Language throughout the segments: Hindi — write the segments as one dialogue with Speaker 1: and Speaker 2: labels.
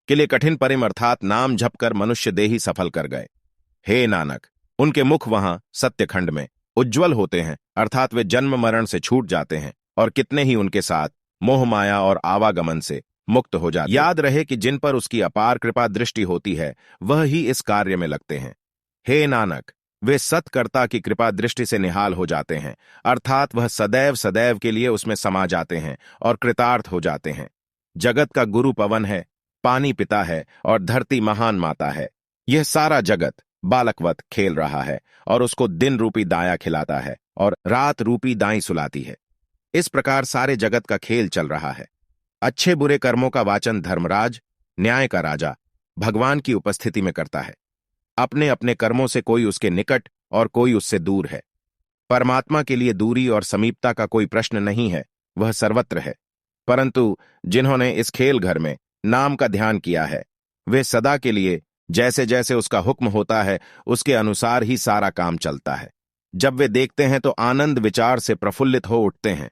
Speaker 1: के लिए कठिन परिम अर्थात नाम जप कर मनुष्य देही सफल कर गए। हे नानक, उनके मुख वहां सत्यखंड में उज्ज्वल होते हैं, अर्थात वे जन्म मरण से छूट जाते हैं और कितने ही उनके साथ मोह माया और आवागमन से मुक्त हो जाते हैं। याद रहे कि जिन पर उसकी अपार कृपा दृष्टि होती है वह ही इस कार्य में लगते हैं। हे नानक, वे सत्कर्ता की कृपा दृष्टि से निहाल हो जाते हैं, अर्थात वह सदैव सदैव के लिए उसमें समा जाते हैं और कृतार्थ हो जाते हैं। जगत का गुरु पवन है, पानी पिता है और धरती महान माता है। यह सारा जगत बालकवत खेल रहा है और उसको दिन रूपी दाया खिलाता है और रात रूपी दाई सुलाती है। इस प्रकार सारे जगत का खेल चल रहा है। अच्छे बुरे कर्मों का वाचन धर्मराज, न्याय का राजा, भगवान की उपस्थिति में करता है। अपने अपने कर्मों से कोई उसके निकट और कोई उससे दूर है। परमात्मा के लिए दूरी और समीपता का कोई प्रश्न नहीं है, वह सर्वत्र है। परंतु जिन्होंने इस खेल घर में नाम का ध्यान किया है, वे सदा के लिए जैसे जैसे उसका हुक्म होता है उसके अनुसार ही सारा काम चलता है। जब वे देखते हैं तो आनंद विचार से प्रफुल्लित हो उठते हैं।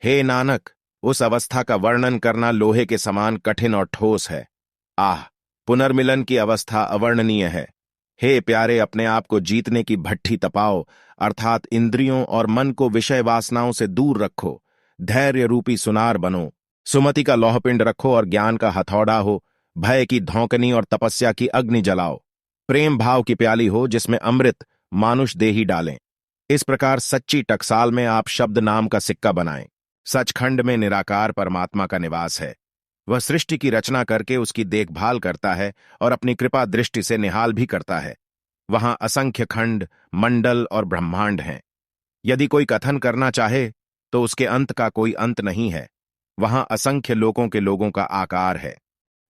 Speaker 1: हे नानक, उस अवस्था का वर्णन करना लोहे के समान कठिन और ठोस है। आह, पुनर्मिलन की अवस्था अवर्णनीय है। हे प्यारे, अपने आप को जीतने की भट्ठी तपाओ, अर्थात इंद्रियों और मन को विषय वासनाओं से दूर रखो। धैर्य रूपी सुनार बनो, सुमति का लौहपिंड रखो और ज्ञान का हथौड़ा हो। भय की धौंकनी और तपस्या की अग्नि जलाओ। प्रेम भाव की प्याली हो जिसमें अमृत मानुष दे ही डालें। इस प्रकार सच्ची टकसाल में आप शब्द नाम का सिक्का बनाएं। सचखंड में निराकार परमात्मा का निवास है। वह सृष्टि की रचना करके उसकी देखभाल करता है और अपनी कृपा दृष्टि से निहाल भी करता है। वहां असंख्य खंड, मंडल और ब्रह्मांड हैं। यदि कोई कथन करना चाहे तो उसके अंत का कोई अंत नहीं है। वहां असंख्य लोगों का आकार है।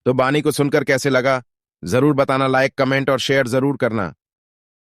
Speaker 1: तो बानी को सुनकर कैसे लगा जरूर बताना, लाइक, कमेंट और शेयर जरूर करना।